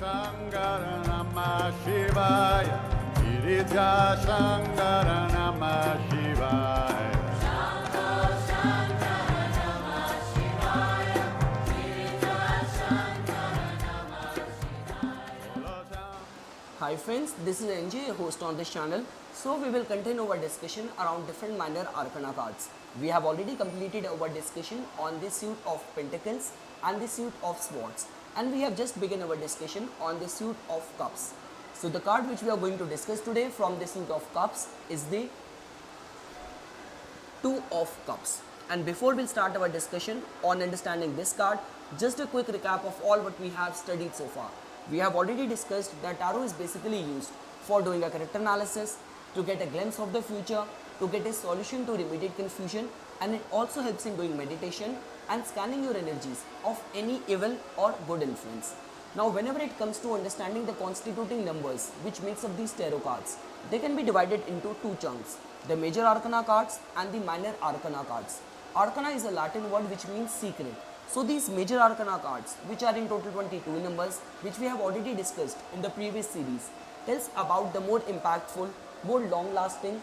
Shankara Namah Shivaya. Giridja Shankara Namah Shivaya. Hi friends, this is NJ, your host on this channel. So we will continue our discussion around different minor arcana cards. We have already completed our discussion on the suit of Pentacles and the suit of Swords, and we have just begun our discussion on the suit of Cups. So the card which we are going to discuss today from the suit of Cups is the Two of Cups. And before we start our discussion on understanding this card, just a quick recap of all what we have studied so far. We have already discussed that tarot is basically used for doing a character analysis, to get a glimpse of the future, to get a solution to remediate confusion, and it also helps in doing meditation and scanning your energies of any evil or good influence. Now whenever it comes to understanding the constituting numbers which makes up these tarot cards, they can be divided into two chunks: the major arcana cards and the minor arcana cards. Arcana is a Latin word which means secret. So these major arcana cards, which are in total 22 numbers, which we have already discussed in the previous series, tells about the more impactful, more long lasting,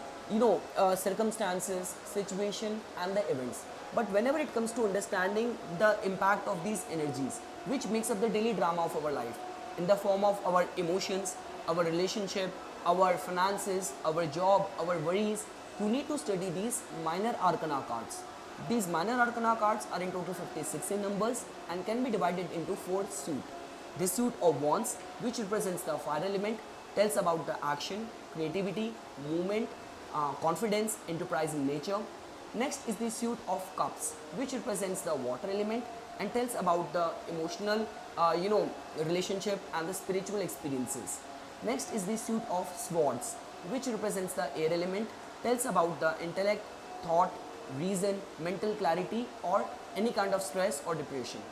circumstances, situation and the events. But whenever it comes to understanding the impact of these energies, which makes up the daily drama of our life, in the form of our emotions, our relationship, our finances, our job, our worries, you need to study these minor arcana cards. These minor arcana cards are in total 56 in numbers and can be divided into four suits. The suit of Wands, which represents the fire element, tells about the action, creativity, movement, confidence, enterprising nature. Next is the suit of Cups, which represents the water element and tells about the emotional, relationship and the spiritual experiences. Next is the suit of Swords, which represents the air element, tells about the intellect, thought, reason, mental clarity or any kind of stress or depression.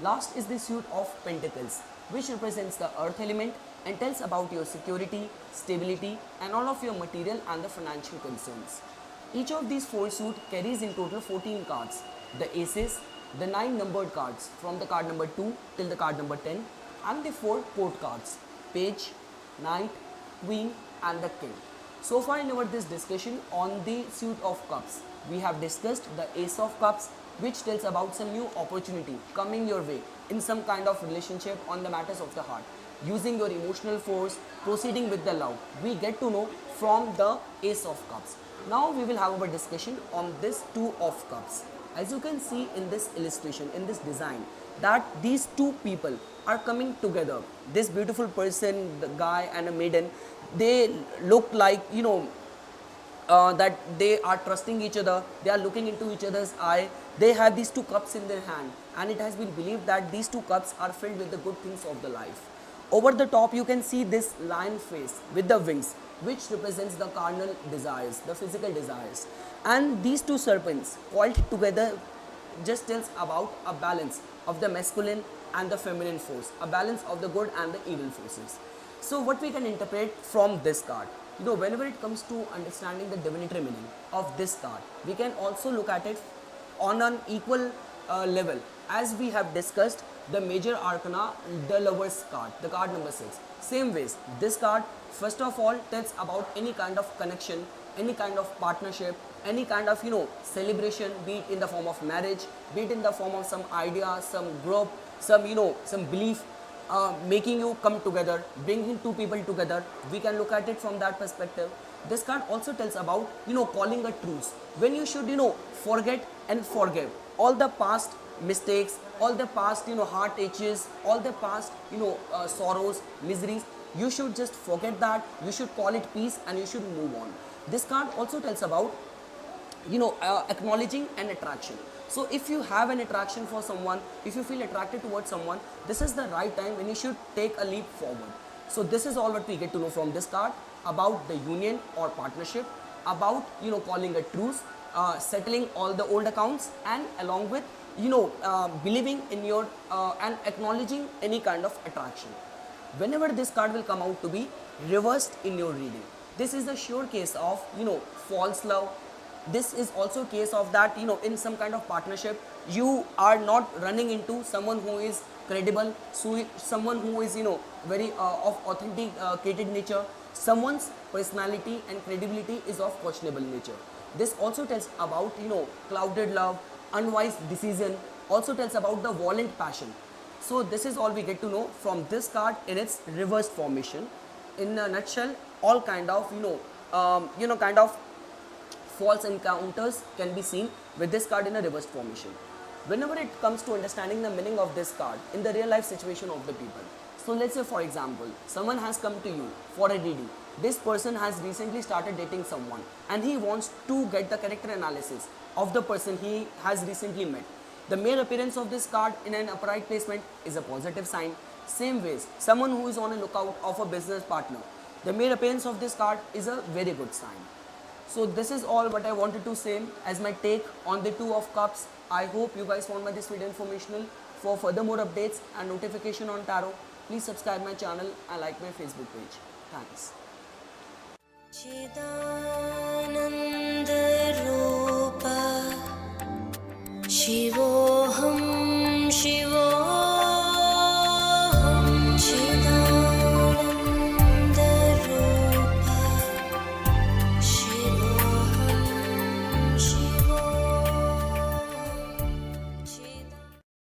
Last is the suit of Pentacles, which represents the earth element and tells about your security, stability and all of your material and the financial concerns. Each of these four suits carries in total 14 cards: the aces, the 9 numbered cards from the card number 2 till the card number 10, and the 4 court cards: page, knight, queen and the king. So far in our this discussion on the suit of cups, we have discussed the ace of cups, which tells about some new opportunity coming your way in some kind of relationship on the matters of the heart. Using your emotional force, proceeding with the love, we get to know from the ace of cups. Now we will have our discussion on this two of cups. As you can see in this illustration, in this design, that these two people are coming together. This beautiful person, the guy and a maiden, they look like, that they are trusting each other, they are looking into each other's eye, they have these two cups in their hand, and it has been believed that these two cups are filled with the good things of the life. Over the top you can see this lion face with the wings, which represents the carnal desires, the physical desires, and these two serpents coiled together just tells about a balance of the masculine and the feminine force, a balance of the good and the evil forces. So what we can interpret from this card, whenever it comes to understanding the divinatory meaning of this card, we can also look at it on an equal level as we have discussed the major arcana, the lovers card, the card number 6. Same ways, this card first of all tells about any kind of connection, any kind of partnership, any kind of celebration, be it in the form of marriage, be it in the form of some idea, some group, some belief, making you come together, bringing two people together. We can look at it from that perspective. This card also tells about calling a truce, when you should forget and forgive all the past mistakes, all the past heart aches, all the past sorrows, miseries. You should just forget that, you should call it peace and you should move on. This card also tells about acknowledging an attraction. So if you have an attraction for someone, if you feel attracted towards someone, this is the right time when you should take a leap forward. So this is all what we get to know from this card about the union or partnership, about calling a truce, settling all the old accounts, and along with believing in your and acknowledging any kind of attraction. Whenever this card will come out to be reversed in your reading, this is the sure case of false love. This is also case of that in some kind of partnership you are not running into someone who is credible, so someone who is very of authenticated nature. Someone's personality and credibility is of questionable nature. This also tells about clouded love, unwise decision, also tells about the violent passion. So this is all we get to know from this card in its reversed formation. In a nutshell, all kind of kind of false encounters can be seen with this card in a reversed formation. Whenever it comes to understanding the meaning of this card in the real life situation of the people. So let's say for example, someone has come to you for a reading. This person has recently started dating someone and he wants to get the character analysis of the person he has recently met. The mere appearance of this card in an upright placement is a positive sign. Same ways, someone who is on a lookout of a business partner, the mere appearance of this card is a very good sign. So this is all what I wanted to say as my take on the Two of Cups. I hope you guys found this video informational. For further more updates and notification on tarot, please subscribe my channel and like my Facebook page. Thanks.